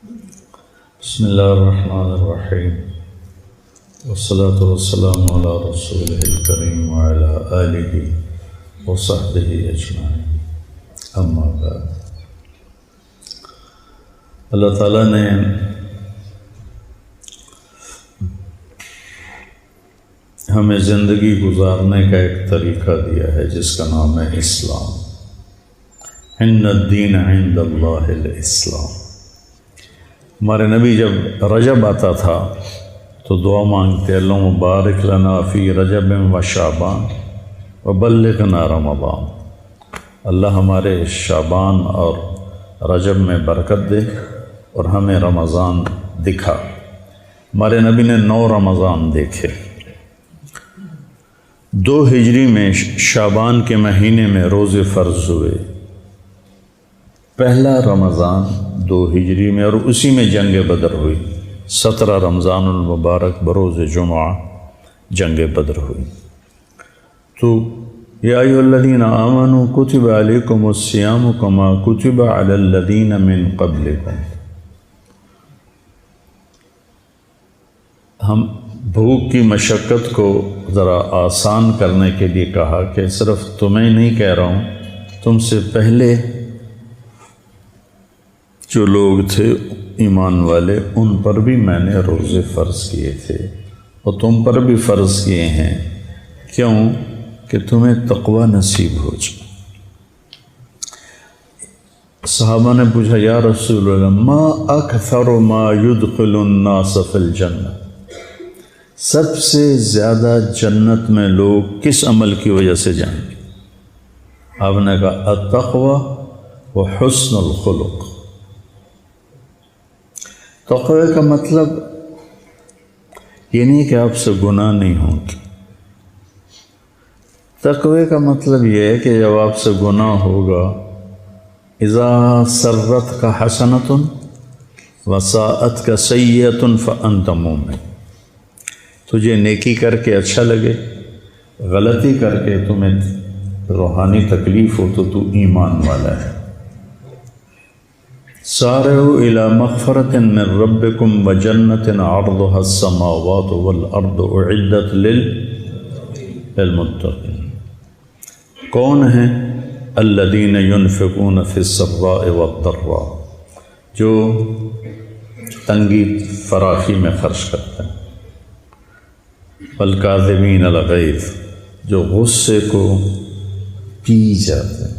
بسم اللہ الرحمن الرحیم والصلاة والسلام علی رسولہ الکریم وعلی آلہ وصحبہ اجمعین، اما بعد۔ اللہ تعالیٰ نے ہمیں زندگی گزارنے کا ایک طریقہ دیا ہے جس کا نام ہے اسلام۔ ان الدین عند اللہ الاسلام۔ ہمارے نبی جب رجب آتا تھا تو دعا مانگتے، اللہم بارک لنا فی رجب و شعبان وبلغنا رمضان۔ اللہ ہمارے شعبان اور رجب میں برکت دے اور ہمیں رمضان دکھا۔ ہمارے نبی نے 9 رمضان دیکھے۔ 2 ہجری میں شعبان کے مہینے میں روزے فرض ہوئے، پہلا رمضان 2 ہجری میں، اور اسی میں جنگ بدر ہوئی۔ 17 رمضان المبارک بروز جمعہ جنگ بدر ہوئی۔ تو یا ایھا الذین آمنوا کتب علیکم الصیام کما کتب علی الذین من قبلکم۔ ہم بھوک کی مشقت کو ذرا آسان کرنے کے لیے کہا کہ صرف تمہیں نہیں کہہ رہا ہوں، تم سے پہلے جو لوگ تھے ایمان والے ان پر بھی میں نے روزے فرض کیے تھے اور تم پر بھی فرض کیے ہیں، کیوں کہ تمہیں تقوی نصیب ہو جائے۔ صحابہ نے پوچھا یا رسول اللہ ما اکثر ما يدخل الناس فی الجنہ، سب سے زیادہ جنت میں لوگ کس عمل کی وجہ سے جائیں گے؟ آپ نے کہا التقوی وحسن الخلق۔ تقوی کا مطلب یہ نہیں کہ آپ سے گناہ نہیں ہوں گے۔ تقوی کا مطلب یہ ہے کہ جب آپ سے گناہ ہوگا، اذا سرت کا حسنۃ وساءت کا سیئۃ فانت مومن، تجھے نیکی کر کے اچھا لگے، غلطی کر کے تمہیں روحانی تکلیف ہو تو ایمان والا ہے۔ سارعوا الی مغفرۃ من ربکم وجنۃ عرضها السماوات والارض اعدت للمتقین۔ کون ہیں؟ الذین ینفقون فی السراء والضراء، جو تنگی فراخی میں خرچ کرتے ہیں، والکاظمین الغیظ، جو غصے کو پی جاتے ہیں۔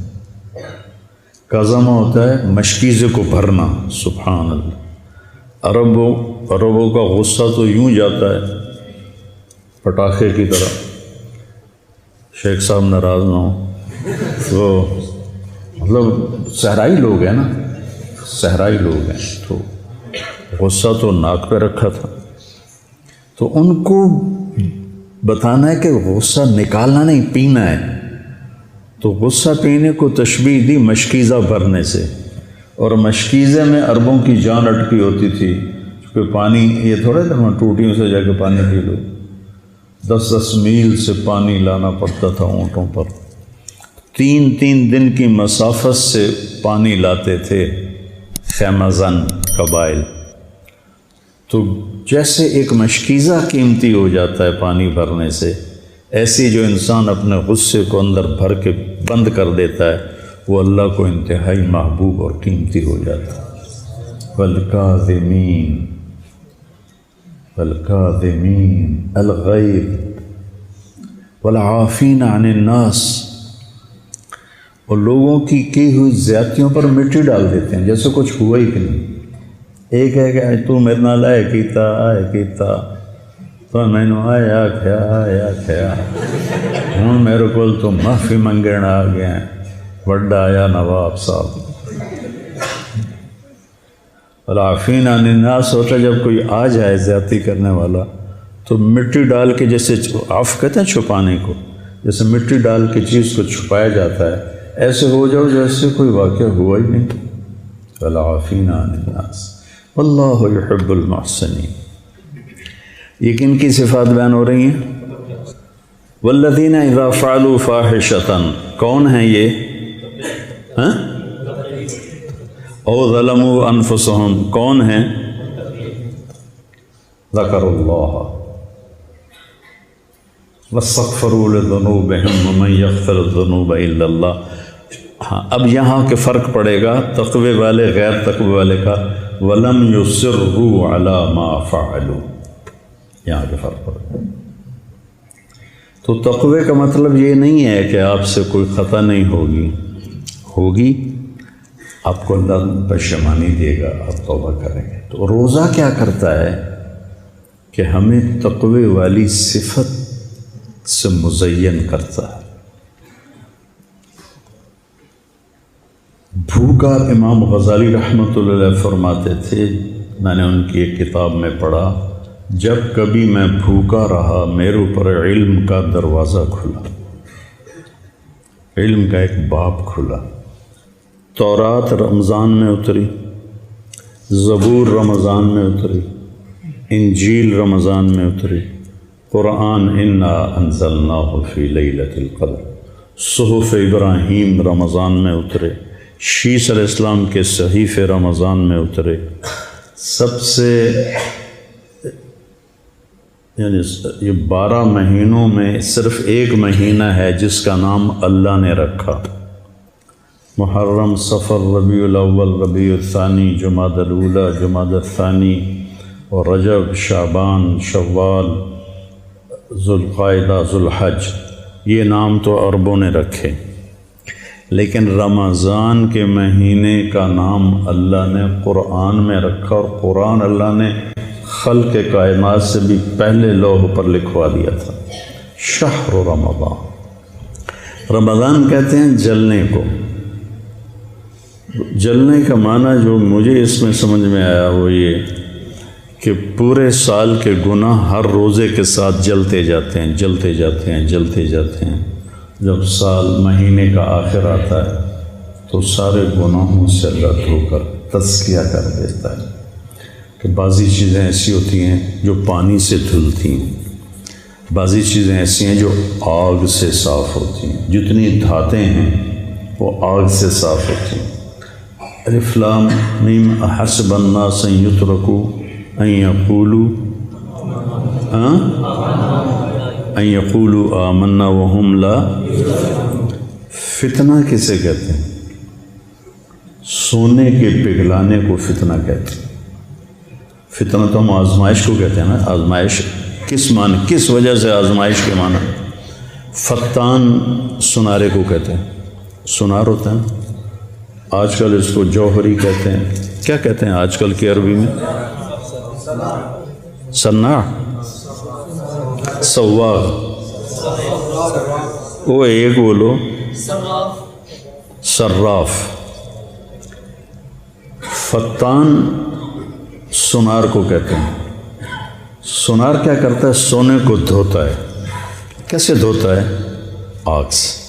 قزمہ ہوتا ہے مشکیزے کو بھرنا، سبحان اللہ۔ عربوں کا غصہ تو یوں جاتا ہے پٹاخے کی طرح، شیخ صاحب ناراض نہ ہو، تو مطلب صحرائی لوگ ہیں نا، صحرائی لوگ ہیں، تو غصہ تو ناک پہ رکھا تھا، تو ان کو بتانا ہے کہ غصہ نکالنا نہیں، پینا ہے۔ تو غصہ پینے کو تشبیہ دی مشکیزہ بھرنے سے، اور مشکیزے میں عربوں کی جان اٹکی ہوتی تھی، کیونکہ پانی یہ تھوڑا تھا ٹوٹیوں سے جا کے پانی پی لو، 10 میل سے پانی لانا پڑتا تھا اونٹوں پر، 3 دن کی مسافت سے پانی لاتے تھے خیمہ زن قبائل۔ تو جیسے ایک مشکیزہ قیمتی ہو جاتا ہے پانی بھرنے سے، ایسی جو انسان اپنے غصے کو اندر بھر کے بند کر دیتا ہے وہ اللہ کو انتہائی محبوب اور قیمتی ہو جاتا ہے۔ والکاظمین الغیظ والعافین عن الناس، اور لوگوں کی ہوئی زیادتیوں پر مٹی ڈال دیتے ہیں جیسے کچھ ہوا ہی کہ نہیں۔ ایک ہے کہ تو میرے نال آئے کیتا تو میں نے آیا کھیا ہوں میرے کو تو معافی منگن آ گیا، وڈا آیا نواب صاحب۔ والعافین عن الناس ہوتا ہے جب کوئی آ جائے زیادتی کرنے والا تو مٹی ڈال کے، جیسے عفو کہتے ہیں چھپانے کو، جیسے مٹی ڈال کے چیز کو چھپایا جاتا ہے، ایسے ہو جاؤ جیسے کوئی واقعہ ہوا ہی نہیں۔ والعافین عن الناس واللہ یحب المحسنین۔ یہ کن کی صفات بیان ہو رہی ہیں؟ والذین اذا فعلوا فاحشۃ، کون ہیں یہ؟ او ظلموا انفسهم، کون ہیں؟ ذکر اللہ واستغفروا لذنوبهم ومن یغفر الذنوب الا اللہ۔ ہاں اب یہاں کے فرق پڑے گا تقوی والے غیر تقوی والے کا، ولم یصروا علی ما فعلوا، یہاں کے فرق پڑے گا۔ تو تقوی کا مطلب یہ نہیں ہے کہ آپ سے کوئی خطا نہیں ہوگی، آپ کو اللہ پشیمانی دے گا، آپ توبہ کریں گے۔ تو روزہ کیا کرتا ہے کہ ہمیں تقوی والی صفت سے مزین کرتا ہے۔ بھوکا، امام غزالی رحمۃ اللہ علیہ فرماتے تھے، میں نے ان کی ایک کتاب میں پڑھا، جب کبھی میں بھوکا رہا میرے اوپر علم کا دروازہ کھلا، علم کا ایک باب کھلا۔ تورات رمضان میں اتری، زبور رمضان میں اتری، انجیل رمضان میں اتری، قرآن انا انزلناہ فی لیلۃ القدر، صحف ابراہیم رمضان میں اترے، شیس علیہ السلام کے صحیفے رمضان میں اترے۔ سب سے یعنی یہ 12 مہینوں میں صرف ایک مہینہ ہے جس کا نام اللہ نے رکھا، محرم، صفر، ربیع الاول، ربیع الثانی، جمادی الاولی، جمادی الثانی، اور رجب، شعبان، شوال، ذوالقعدہ، ذوالحج۔ یہ نام تو عربوں نے رکھے، لیکن رمضان کے مہینے کا نام اللہ نے قرآن میں رکھا، اور قرآن اللہ نے خلق کائنات سے بھی پہلے لوح پر لکھوا دیا تھا۔ شہر رمضان، رمضان کہتے ہیں جلنے کو۔ جلنے کا معنی جو مجھے اس میں سمجھ میں آیا وہ یہ کہ پورے سال کے گناہ ہر روزے کے ساتھ جلتے جاتے ہیں، جلتے جاتے ہیں، جلتے جاتے ہیں۔ جب سال مہینے کا آخر آتا ہے تو سارے گناہوں سے اللہ دھو کر تزکیہ کر دیتا ہے کہ بعضی چیزیں ایسی ہوتی ہیں جو پانی سے دھلتی ہیں، بعضی چیزیں ایسی ہیں جو آگ سے صاف ہوتی ہیں، جتنی دھاتیں ہیں وہ آگ سے صاف ہوتی ہیں۔ الف لام میم احسب الناس ان یترکوا ان یقولوا آمنا وہم لا۔ فتنہ کسے کہتے ہیں؟ سونے کے پگھلانے کو فتنہ کہتے ہیں۔ فتنہ تو ہم آزمائش کو کہتے ہیں نا۔ آزمائش کس معنی، کس وجہ سے آزمائش کے معنی؟ فتان سنارے کو کہتے ہیں، سنار ہوتا ہے نا، آج کل اس کو جوہری کہتے ہیں۔ کیا کہتے ہیں آج کل کی عربی میں؟ سنار، سواغ، وہ ایک بولو، صراف۔ فتان سنار کو کہتے ہیں۔ سنار کیا کرتا ہے؟ سونے کو دھوتا ہے۔ کیسے دھوتا ہے؟ آگ سے۔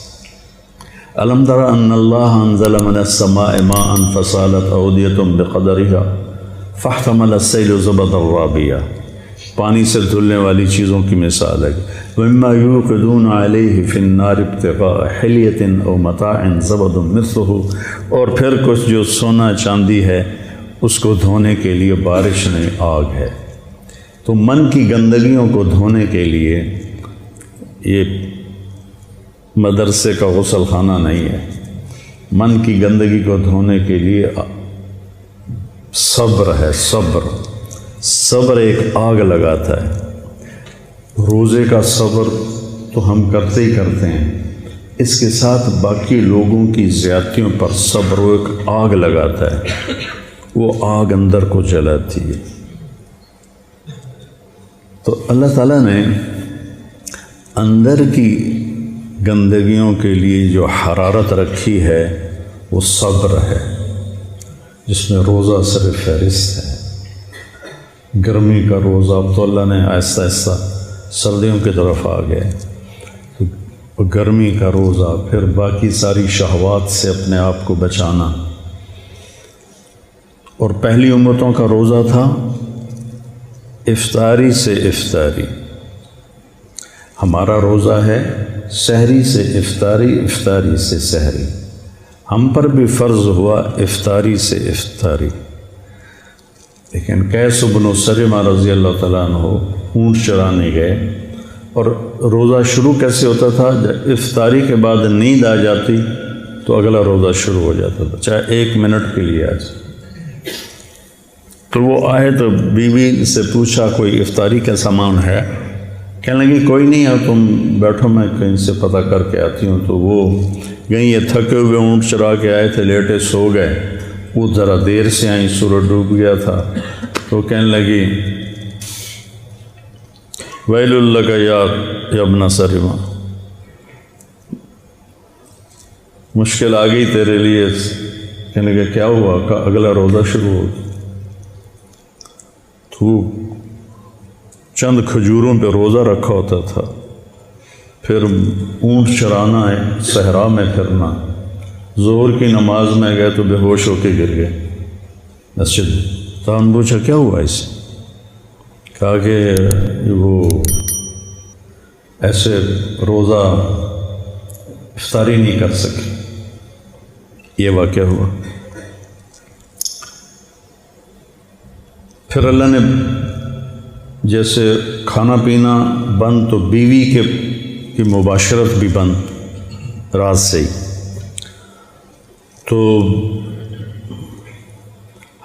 الم تر ان اللہ انزل من السماء ماء فسالت اودیۃ بقدرها فاحتمل السیل زبدا رابیا۔ پانی سے دھلنے والی چیزوں کی مثال ہے۔ وَمِمَّا يُوقِدُونَ عَلَيْهِ فِي النَّارِ ابْتِغَاءَ حِلْيَةٍ أَوْ مَتَاعٍ زَبَدٌ مِثْلُهُ، اور پھر کچھ جو سونا چاندی ہے اس کو دھونے کے لیے بارش نہیں، آگ ہے۔ تو من کی گندگیوں کو دھونے کے لیے یہ مدرسے کا غسل خانہ نہیں ہے۔ من کی گندگی کو دھونے کے لیے صبر ہے، صبر۔ صبر ایک آگ لگاتا ہے۔ روزے کا صبر تو ہم کرتے ہی کرتے ہیں، اس کے ساتھ باقی لوگوں کی زیادتیوں پر صبر وہ ایک آگ لگاتا ہے، وہ آگ اندر کو جلاتی ہے۔ تو اللہ تعالیٰ نے اندر کی گندگیوں کے لیے جو حرارت رکھی ہے وہ صبر ہے، جس میں روزہ صرف فہرست ہے۔ گرمی کا روزہ، اب تو اللہ نے آہستہ آہستہ سردیوں کی طرف آ گئے، تو گرمی کا روزہ، پھر باقی ساری شہوات سے اپنے آپ کو بچانا۔ اور پہلی امتوں کا روزہ تھا افطاری سے افطاری، ہمارا روزہ ہے سحری سے افطاری، افطاری سے سحری۔ ہم پر بھی فرض ہوا افطاری سے افطاری، لیکن قیس بن سرمہ رضی اللہ تعالیٰ عنہ اونٹ چرانے گئے، اور روزہ شروع کیسے ہوتا تھا؟ جب افطاری کے بعد نیند آ جاتی تو اگلا روزہ شروع ہو جاتا تھا، چاہے 1 منٹ کے لیے آ جائے۔ تو وہ آئے تو بیوی سے پوچھا کوئی افطاری کا سامان ہے؟ کہنے لگی کوئی نہیں ہے، تم بیٹھو میں کہیں سے پتہ کر کے آتی ہوں۔ تو وہ گئیں، یہ تھکے ہوئے اونٹ چرا کے آئے تھے، لیٹے سو گئے، وہ ذرا دیر سے آئیں، سورج ڈوب گیا تھا، تو کہنے لگی ویل لک یا ابن سرمہ، مشکل آ گئی تیرے لیے۔ کہنے لگا کیا ہوا؟ کہ اگلا روزہ شروع ہو۔ تو چند کھجوروں پہ روزہ رکھا ہوتا تھا، پھر اونٹ چرانا ہے، صحرا میں پھرنا، ظہر کی نماز میں گئے تو بے ہوش ہو کے گر گئے مسجد۔ تو ہم پوچھا کیا ہوا اسے؟ کہا کہ وہ ایسے روزہ افطاری نہیں کر سکے، یہ واقعہ ہوا۔ پھر اللہ نے جیسے کھانا پینا بند تو بیوی کی مباشرت بھی بند رات سے ہی۔ تو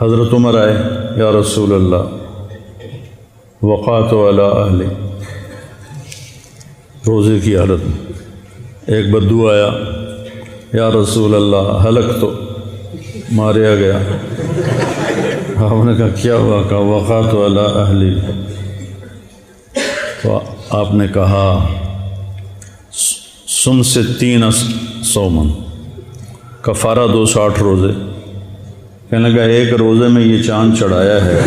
حضرت عمر آئے، یا رسول اللہ وقعت علی اہلی، روزے کی حالت میں ایک بدو آیا، یا رسول اللہ ہلک تو ماریا گیا۔ آپ نے کہا کیا ہوا؟ کہا وقعت علی اہلی۔ تو آپ نے کہا سم سے 3 سومن، کفارہ 260 روزے۔ کہنے لگا ایک روزے میں یہ چاند چڑھایا ہے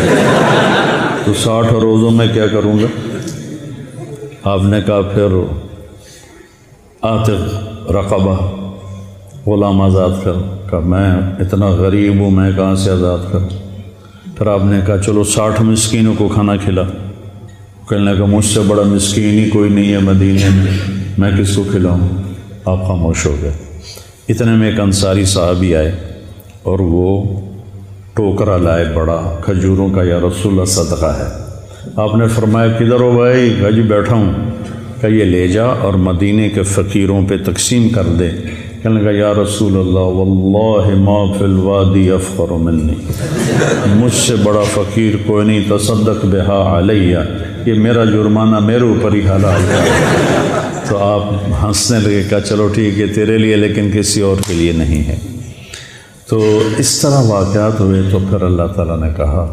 تو 60 روزوں میں کیا کروں گا؟ آپ نے کہا پھر عاتق رقبہ، غلام آزاد کر۔ کہ میں اتنا غریب ہوں، میں کہاں سے آزاد کروں؟ پھر آپ نے کہا چلو 60 مسکینوں کو کھانا کھلا۔ کہنے لگا مجھ سے بڑا مسکین ہی کوئی نہیں ہے مدینے میں کس کو کھلاؤں؟ آپ خاموش ہو گئے۔ اتنے میں ایک انصاری صحابی آئے اور وہ ٹوکرا لائے بڑا کھجوروں کا، یا رسول اللہ صدقہ ہے۔ آپ نے فرمایا کدھر ہو بھائی؟ کہا جی بیٹھا ہوں۔ کہ یہ لے جا اور مدینے کے فقیروں پہ تقسیم کر دے۔ کہنے لگا یا رسول اللہ واللہ ما فی الوادی افقر منی، مجھ سے بڑا فقیر کوئی نہیں، تصدق بہا علیہ، یہ میرا جرمانہ میرے اوپر ہی حلال ہے۔ تو آپ ہنسنے لگے، کہا چلو ٹھیک ہے تیرے لیے، لیکن کسی اور کے لیے نہیں ہے۔ تو اس طرح واقعات ہوئے۔ تو پھر اللہ تعالیٰ نے کہا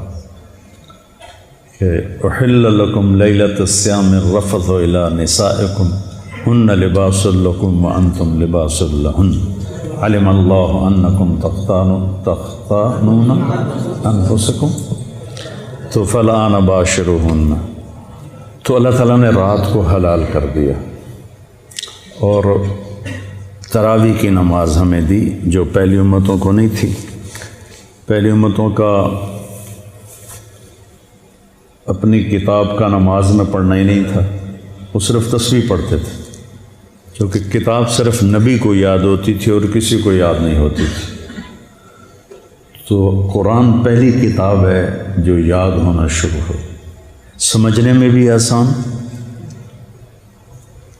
کہ احل لکم لیلۃ الصیام الرفث الی نسائکم ہن لباس لکم وانتم لباس لہن علم اللہ انکم تختانون انفسکم تو فالآن باشروہن۔ تو اللہ تعالیٰ نے رات کو حلال کر دیا اور تراویح کی نماز ہمیں دی، جو پہلی امتوں کو نہیں تھی۔ پہلی امتوں کا اپنی کتاب کا نماز میں پڑھنا ہی نہیں تھا، وہ صرف تسبیح پڑھتے تھے، کیونکہ کتاب صرف نبی کو یاد ہوتی تھی اور کسی کو یاد نہیں ہوتی تھی۔ تو قرآن پہلی کتاب ہے جو یاد ہونا شروع ہو، سمجھنے میں بھی آسان۔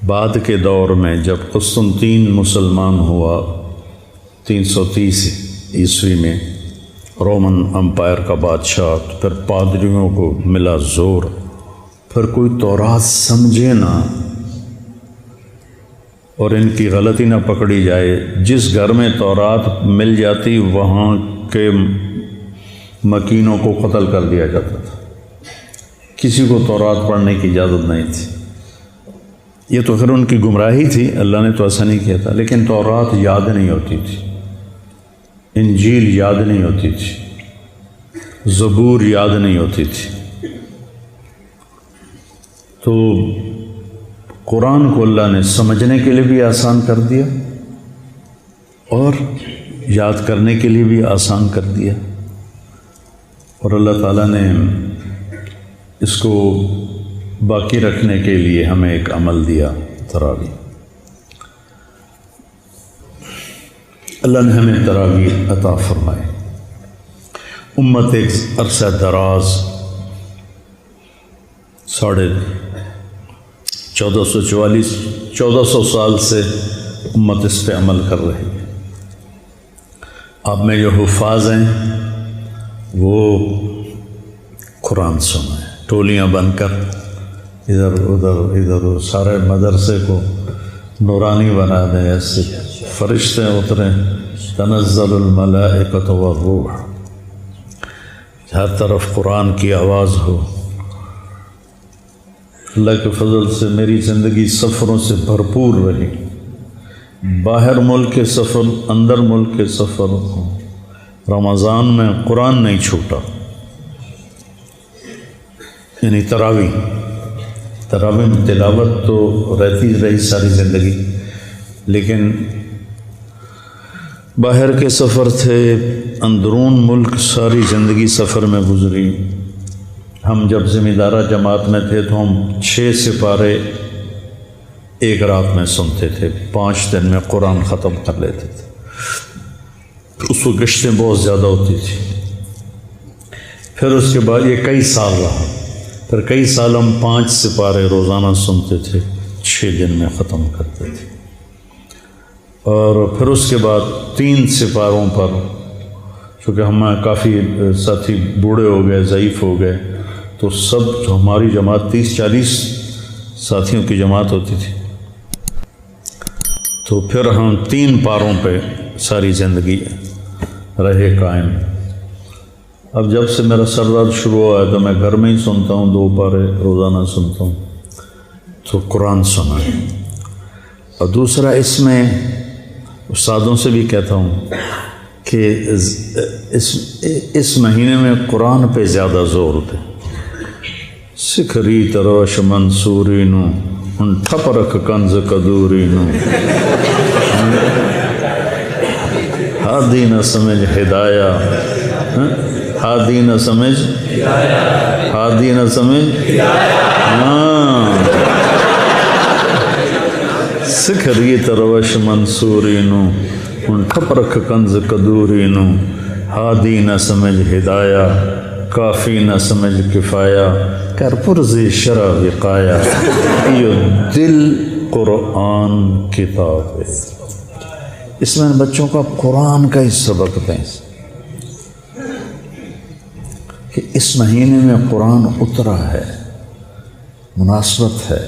بعد کے دور میں جب قسطنطین مسلمان ہوا 330 عیسوی میں، رومن امپائر کا بادشاہ، تو پھر پادریوں کو ملا زور، پھر کوئی تورات سمجھے نہ اور ان کی غلطی نہ پکڑی جائے۔ جس گھر میں تورات مل جاتی وہاں کے مکینوں کو قتل کر دیا جاتا تھا، کسی کو تورات پڑھنے کی اجازت نہیں تھی۔ یہ تو پھر ان کی گمراہی تھی، اللہ نے تو ایسا نہیں کیا تھا، لیکن تورات یاد نہیں ہوتی تھی، انجیل یاد نہیں ہوتی تھی، زبور یاد نہیں ہوتی تھی۔ تو قرآن کو اللہ نے سمجھنے کے لیے بھی آسان کر دیا اور یاد کرنے کے لیے بھی آسان کر دیا، اور اللہ تعالیٰ نے اس کو باقی رکھنے کے لیے ہمیں ایک عمل دیا، تراویح۔ اللہ نے ہمیں تراویح عطا فرمائے۔ امت ایک عرصہ دراز 1444 سال سے امت اس پہ عمل کر رہی ہے۔ آپ میں جو حفاظ ہیں وہ قرآن سنائیں، ٹولیاں بن کر ادھر ادھر سارے مدرسے کو نورانی بنا دیں، ایسے فرشتے اتریں، تنزل الملائکۃ والروح، ہر طرف قرآن کی آواز ہو۔ اللہ کے فضل سے میری زندگی سفروں سے بھرپور رہی، باہر ملک کے سفر، اندر ملک کے سفر، رمضان میں قرآن نہیں چھوٹا، یعنی تراویح میں تلاوت تو رہتی رہی ساری زندگی، لیکن باہر کے سفر تھے، اندرون ملک ساری زندگی سفر میں گزری۔ ہم جب ذمہ دارہ جماعت میں تھے تو ہم 6 سپارے ایک رات میں سنتے تھے، 5 دن میں قرآن ختم کر لیتے تھے۔ اس کو گشتیں بہت زیادہ ہوتی تھی۔ پھر اس کے بعد یہ کئی سال رہا، پھر کئی سال ہم 5 سپارے روزانہ سنتے تھے، 6 دن میں ختم کرتے تھے۔ اور پھر اس کے بعد 3 سپاروں پر، چونکہ ہم کافی ساتھی بوڑھے ہو گئے، ضعیف ہو گئے، تو سب جو ہماری جماعت 30-40 ساتھیوں کی جماعت ہوتی تھی، تو پھر ہم 3 پاروں پہ ساری زندگی رہے قائم۔ اب جب سے میرا سر درد شروع ہوا ہے تو میں گھر میں ہی سنتا ہوں، 2 پارے روزانہ سنتا ہوں، تو قرآن سنا ہے۔ اور دوسرا اس میں استادوں سے بھی کہتا ہوں کہ اس مہینے میں قرآن پہ زیادہ زور دے۔ سکھری تروش منصوری نو ان ٹھپ رکھ کنز کدوری نو، ہادی نہ سمجھ ہدایہ، ہادی نہ سمجھ، ہادی نہ سمجھ، سکھری تروش منصوری نو ان ٹھپ رکھ کنز کدوری نو، ہادی نہ سمجھ ہدایہ، کافی نہ سمجھ کفایہ، کر پرزی شرع وقایا، یہ دل قرآن کتاب ہے۔ اس میں بچوں کا قرآن کا ہی سبق دیں کہ اس مہینے میں قرآن اترا ہے، مناسبت ہے۔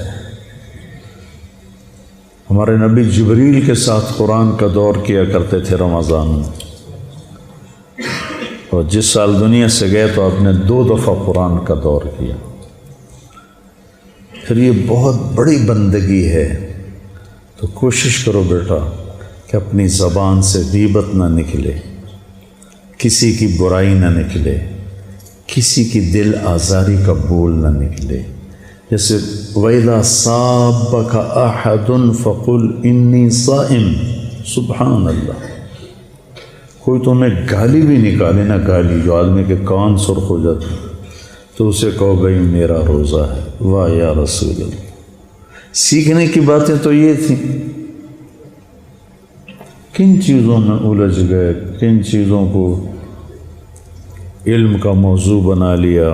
ہمارے نبی جبریل کے ساتھ قرآن کا دور کیا کرتے تھے رمضان میں، اور جس سال دنیا سے گئے تو آپ نے 2 دفعہ قرآن کا دور کیا۔ پھر یہ بہت بڑی بندگی ہے، تو کوشش کرو بیٹا کہ اپنی زبان سے غیبت نہ نکلے، کسی کی برائی نہ نکلے، کسی کی دل آزاری کا بول نہ نکلے۔ جیسے وَإِذَا صَابَكَ أَحَدٌ فَقُلْ إِنِّي صَائِمٌ، سبحان اللہ۔ کوئی تمہیں گالی بھی نکالے نا، گالی جو آدمی کے کان سرخ ہو جاتے ہیں، تو اسے کہو بھائی میرا روزہ ہے۔ واہ یا رسول اللہ۔ سیکھنے کی باتیں تو یہ تھیں، کن چیزوں میں الجھ گئے، کن چیزوں کو علم کا موضوع بنا لیا۔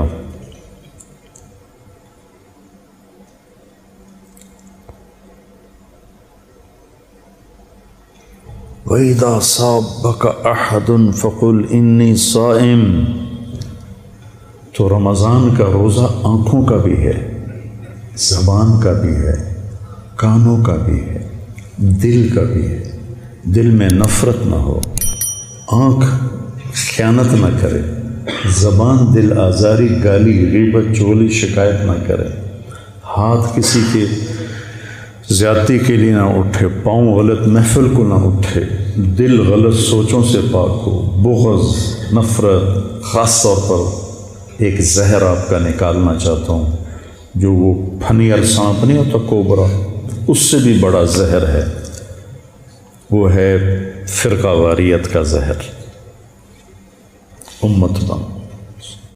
وَإِذَا صَابَكَ أَحَدٌ فَقُلْ إِنِّي صَائِمٌ۔ تو رمضان کا روزہ آنکھوں کا بھی ہے، زبان کا بھی ہے، کانوں کا بھی ہے، دل کا بھی ہے۔ دل میں نفرت نہ ہو، آنکھ خیانت نہ کرے، زبان دل آزاری، گالی، غیبت، چغلی، شکایت نہ کرے، ہاتھ کسی کے زیادتی کے لیے نہ اٹھے، پاؤں غلط محفل کو نہ اٹھے، دل غلط سوچوں سے پاک ہو، بغض، نفرت۔ خاص طور پر ایک زہر آپ کا نکالنا چاہتا ہوں، جو وہ پھنیر سانپ نہیں ہوتا، کوبرا، اس سے بھی بڑا زہر ہے، وہ ہے فرقہ واریت کا زہر۔ امت بن